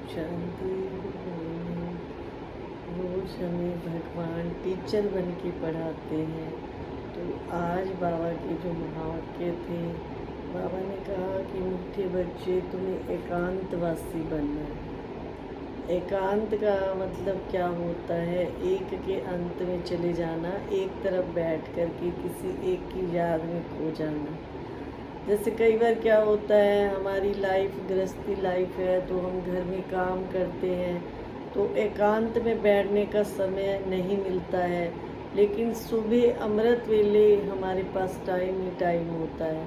शांति। रोज हमें भगवान टीचर बन के पढ़ाते हैं। तो आज बाबा के जो महावाक्य थे, बाबा ने कहा कि मीठे बच्चे तुम्हें एकांतवासी बनना है। एकांत का मतलब क्या होता है? एक के अंत में चले जाना, एक तरफ बैठ कर के किसी एक की याद में खो जाना। जैसे कई बार क्या होता है, हमारी लाइफ गृहस्थी लाइफ है तो हम घर में काम करते हैं तो एकांत में बैठने का समय नहीं मिलता है, लेकिन सुबह अमृत वेले हमारे पास टाइम ही टाइम होता है।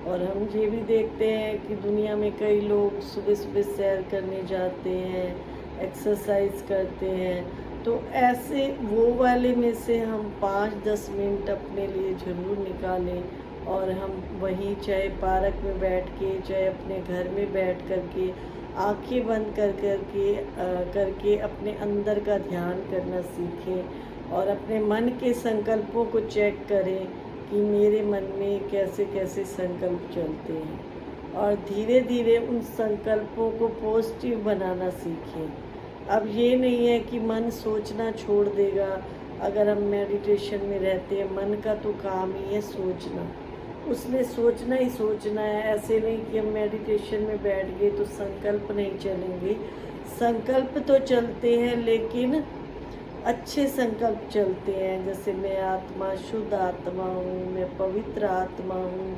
और हम ये भी देखते हैं कि दुनिया में कई लोग सुबह सुबह सैर करने जाते हैं, एक्सरसाइज करते हैं। तो ऐसे वो वाले में से हम 5-10 मिनट अपने लिए ज़रूर निकालें और हम वहीं चाहे पार्क में बैठ के, चाहे अपने घर में बैठ कर के, आँखें बंद करके अपने अंदर का ध्यान करना सीखें और अपने मन के संकल्पों को चेक करें कि मेरे मन में कैसे कैसे संकल्प चलते हैं, और धीरे धीरे उन संकल्पों को पॉजिटिव बनाना सीखें। अब ये नहीं है कि मन सोचना छोड़ देगा। अगर हम मेडिटेशन में रहते हैं, मन का तो काम ही है सोचना, उसने सोचना ही सोचना है। ऐसे नहीं कि हम मेडिटेशन में बैठ गए तो संकल्प नहीं चलेंगे। संकल्प तो चलते हैं, लेकिन अच्छे संकल्प चलते हैं। जैसे मैं आत्मा शुद्ध आत्मा हूँ, मैं पवित्र आत्मा हूँ,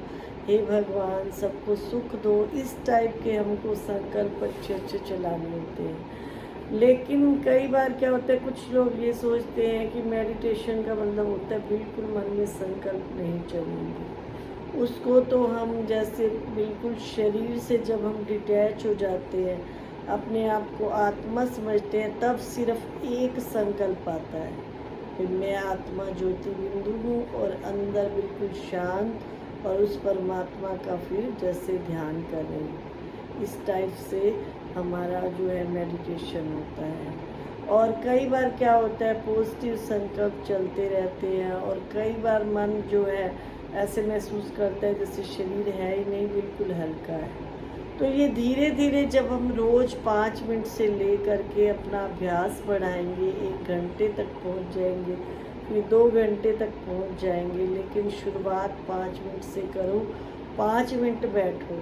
हे भगवान सबको सुख दो। इस टाइप के हमको संकल्प अच्छे अच्छे चलाने होते हैं। लेकिन कई बार क्या होता है, कुछ लोग ये सोचते हैं कि मेडिटेशन का मतलब होता है बिल्कुल मन में संकल्प नहीं चलेंगे। उसको तो हम जैसे बिल्कुल शरीर से जब हम डिटैच हो जाते हैं, अपने आप को आत्मा समझते हैं, तब सिर्फ एक संकल्प आता है कि मैं आत्मा ज्योति बिंदु हूँ, और अंदर बिल्कुल शांत और उस परमात्मा का फिर जैसे ध्यान कर रहे हैं। इस टाइप से हमारा जो है मेडिटेशन होता है। और कई बार क्या होता है, पॉजिटिव संकल्प चलते रहते हैं, और कई बार मन जो है ऐसे महसूस करता है जैसे शरीर है ही नहीं, बिल्कुल हल्का है। तो ये धीरे धीरे जब हम रोज़ 5 मिनट से ले करके अपना अभ्यास बढ़ाएंगे, 1 घंटे तक पहुंच जाएंगे, फिर 2 घंटे तक पहुंच जाएंगे। लेकिन शुरुआत 5 मिनट से करो, 5 मिनट बैठो,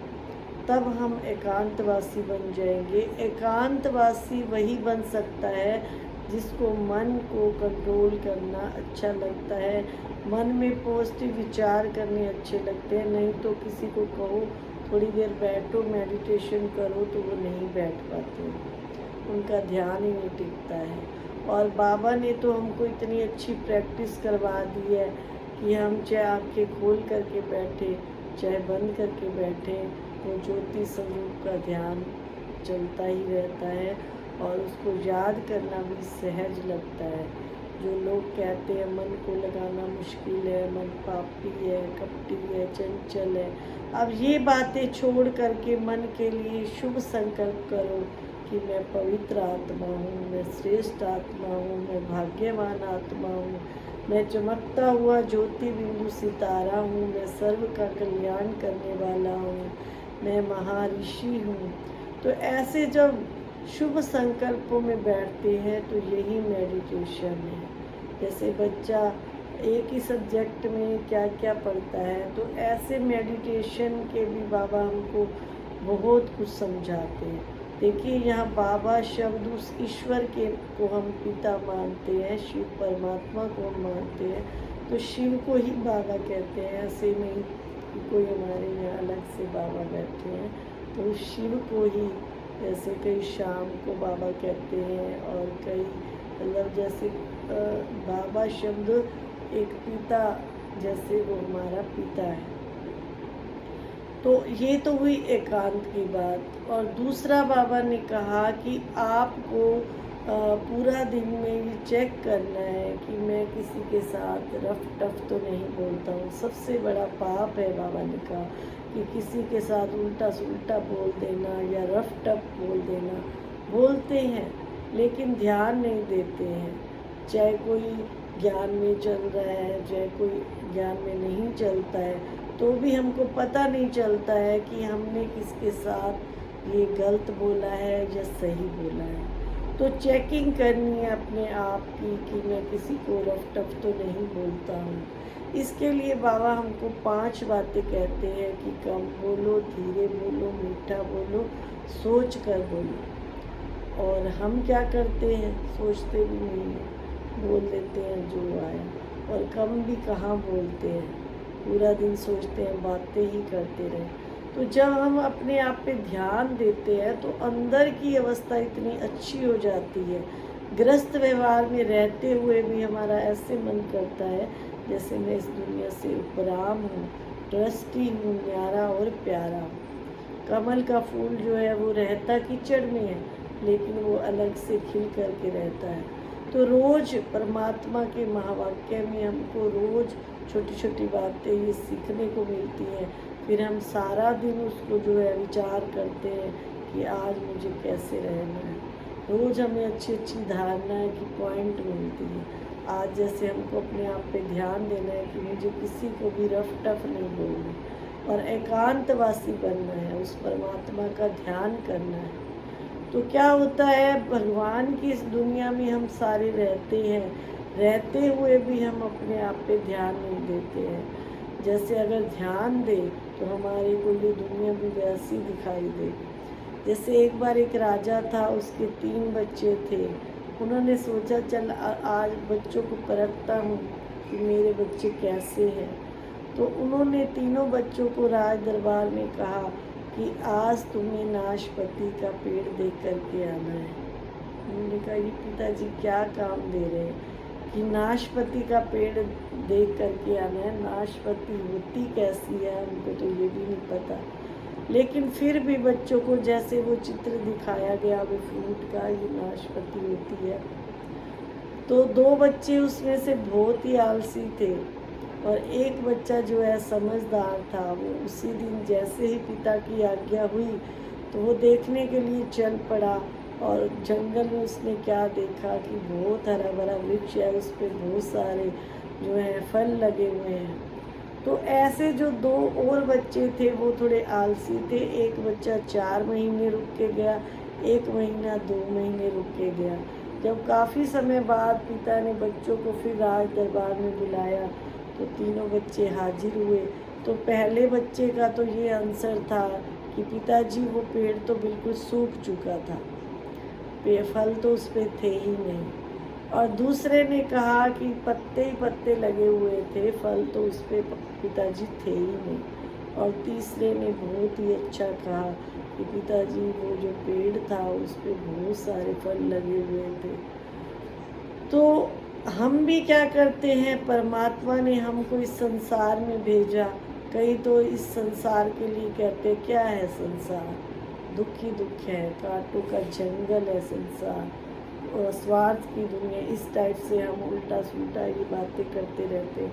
तब हम एकांतवासी बन जाएंगे। एकांतवासी वही बन सकता है जिसको मन को कंट्रोल करना अच्छा लगता है, मन में पॉजिटिव विचार करने अच्छे लगते हैं। नहीं तो किसी को कहो थोड़ी देर बैठो, मेडिटेशन करो, तो वो नहीं बैठ पाते, उनका ध्यान ही नहीं टिकता है। और बाबा ने तो हमको इतनी अच्छी प्रैक्टिस करवा दी है कि हम चाहे आँखें खोल करके बैठे, चाहे बंद करके बैठे, वो ज्योति स्वरूप का ध्यान चलता ही रहता है, और उसको याद करना भी सहज लगता है। जो लोग कहते हैं मन को लगाना मुश्किल है, मन पापी है, कपटी है, चंचल है, अब ये बातें छोड़ करके मन के लिए शुभ संकल्प करो कि मैं पवित्र आत्मा हूँ, मैं श्रेष्ठ आत्मा हूँ, मैं भाग्यवान आत्मा हूँ, मैं चमकता हुआ ज्योति बिंदु सितारा हूँ, मैं सर्व का कल्याण करने वाला हूँ, मैं महर्षि हूँ। तो ऐसे जब शुभ संकल्पों में बैठते हैं तो यही मेडिटेशन है। जैसे बच्चा एक ही सब्जेक्ट में क्या क्या पढ़ता है, तो ऐसे मेडिटेशन के भी बाबा हमको बहुत कुछ समझाते हैं। देखिए यहाँ बाबा शब्द उस ईश्वर के को हम पिता मानते हैं, शिव परमात्मा को हम मानते हैं, तो शिव को ही बाबा कहते हैं। ऐसे नहीं कि कोई हमारे यहाँ अलग से बाबा बैठे हैं, तो शिव को ही, जैसे कई शाम को बाबा कहते हैं, और कई मतलब जैसे बाबा शब्द एक पिता, जैसे वो हमारा पिता है। तो ये तो हुई एकांत की बात। और दूसरा बाबा ने कहा कि आपको पूरा दिन में ये चेक करना है कि मैं किसी के साथ रफ टफ तो नहीं बोलता हूँ। सबसे बड़ा पाप है, बाबा ने कहा, कि किसी के साथ उल्टा सुल्टा बोल देना या रफ टफ बोल देना। बोलते हैं लेकिन ध्यान नहीं देते हैं। चाहे कोई ज्ञान में चल रहा है, चाहे कोई ज्ञान में नहीं चलता है, तो भी हमको पता नहीं चलता है कि हमने किसके साथ ये गलत बोला है या सही बोला है। तो चेकिंग करनी है अपने आप की कि मैं किसी को रफ टफ तो नहीं बोलता हूँ। इसके लिए बाबा हमको 5 बातें कहते हैं कि कम बोलो, धीरे बोलो, मीठा बोलो, सोच कर बोलो। और हम क्या करते हैं, सोचते भी नहीं हैं, बोल देते हैं जो आया। और कम भी कहाँ बोलते हैं, पूरा दिन सोचते हैं, बातें ही करते रहे। तो जब हम अपने आप पे ध्यान देते हैं तो अंदर की अवस्था इतनी अच्छी हो जाती है, ग्रस्त व्यवहार में रहते हुए भी हमारा ऐसे मन करता है जैसे मैं इस दुनिया से उपराम हूँ, ट्रस्टी हूँ, न्यारा और प्यारा हूँ। कमल का फूल जो है वो रहता कीचड़ में है, लेकिन वो अलग से खिल करके रहता है। तो रोज़ परमात्मा के महावाक्य में हमको रोज़ छोटी छोटी बातें ये सीखने को मिलती हैं। फिर हम सारा दिन उसको जो है विचार करते हैं कि आज मुझे कैसे रहना है। रोज़ हमें अच्छी अच्छी धारणाएं की पॉइंट मिलती है। आज जैसे हमको अपने आप पे ध्यान देना है कि मुझे किसी को भी रफ टफ नहीं बोलना और एकांतवासी बनना है, उस परमात्मा का ध्यान करना है। तो क्या होता है, भगवान की इस दुनिया में हम सारे रहते हैं, रहते हुए भी हम अपने आप पे ध्यान नहीं देते हैं। जैसे अगर ध्यान दे तो हमारे को ये दुनिया भी वैसी दिखाई दे। जैसे एक बार एक राजा था, उसके 3 बच्चे थे। उन्होंने सोचा चल आज बच्चों को परखता हूँ कि मेरे बच्चे कैसे हैं। तो उन्होंने तीनों बच्चों को राज दरबार में कहा कि आज तुम्हें नाशपाती का पेड़ देख करके आना है। उन्होंने कहा ये पिताजी क्या काम दे रहे हैं कि नाशपाती का पेड़ देख करके आना है, नाशपाती होती कैसी है हमको तो ये भी नहीं पता। लेकिन फिर भी बच्चों को जैसे वो चित्र दिखाया गया वो फ्रूट का, ये नाशपाती होती है। तो 2 बच्चे उसमें से बहुत ही आलसी थे और एक बच्चा जो है समझदार था। वो उसी दिन जैसे ही पिता की आज्ञा हुई तो वो देखने के लिए चल पड़ा और जंगल में उसने क्या देखा कि बहुत हरा भरा वृक्ष है, उस पर बहुत सारे जो है फल लगे हुए हैं। तो ऐसे जो 2 और बच्चे थे वो थोड़े आलसी थे। एक बच्चा 4 महीने रुक के गया, 1 महीना 2 महीने रुक के गया। जब काफ़ी समय बाद पिता ने बच्चों को फिर राज दरबार में बुलाया तो तीनों बच्चे हाजिर हुए। तो पहले बच्चे का तो ये आंसर था कि पिताजी वो पेड़ तो बिल्कुल सूख चुका था, फल तो उस पर थे ही नहीं। और दूसरे ने कहा कि पत्ते ही पत्ते लगे हुए थे, फल तो उस पर पिताजी थे ही नहीं। और तीसरे ने बहुत ही अच्छा कहा कि पिताजी वो जो पेड़ था उस पर बहुत सारे फल लगे हुए थे। तो हम भी क्या करते हैं, परमात्मा ने हमको इस संसार में भेजा। कई तो इस संसार के लिए कहते क्या है संसार, दुख ही दुख है, कांटों का जंगल है संसार और स्वार्थ की दुनिया। इस टाइप से हम उल्टा सुल्टा ये बातें करते रहते।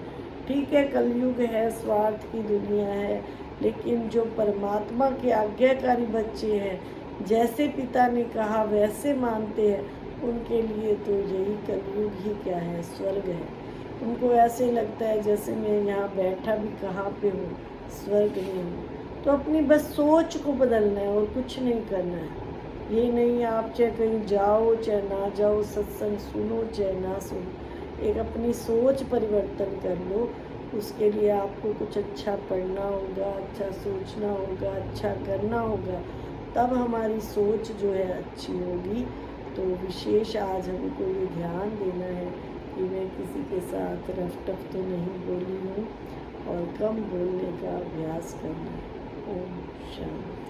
ठीक है, कलयुग है, स्वार्थ की दुनिया है, लेकिन जो परमात्मा के आज्ञाकारी बच्चे हैं, जैसे पिता ने कहा वैसे मानते हैं, उनके लिए तो यही कलयुग ही क्या है, स्वर्ग है। उनको ऐसे लगता है जैसे मैं यहाँ बैठा भी कहाँ पे हूँ, स्वर्ग में हूँ। तो अपनी बस सोच को बदलना है और कुछ नहीं करना है। ये नहीं आप चाहे कहीं जाओ चाहे ना जाओ, सत्संग सुनो चाहे ना सुनो, एक अपनी सोच परिवर्तन कर लो। उसके लिए आपको कुछ अच्छा पढ़ना होगा, अच्छा सोचना होगा, अच्छा करना होगा, तब हमारी सोच जो है अच्छी होगी। तो विशेष आज हमको ये ध्यान देना है कि मैं किसी के साथ रफ टफ तो नहीं बोली हूँ और कम बोलने का अभ्यास करना है। ओम शांति।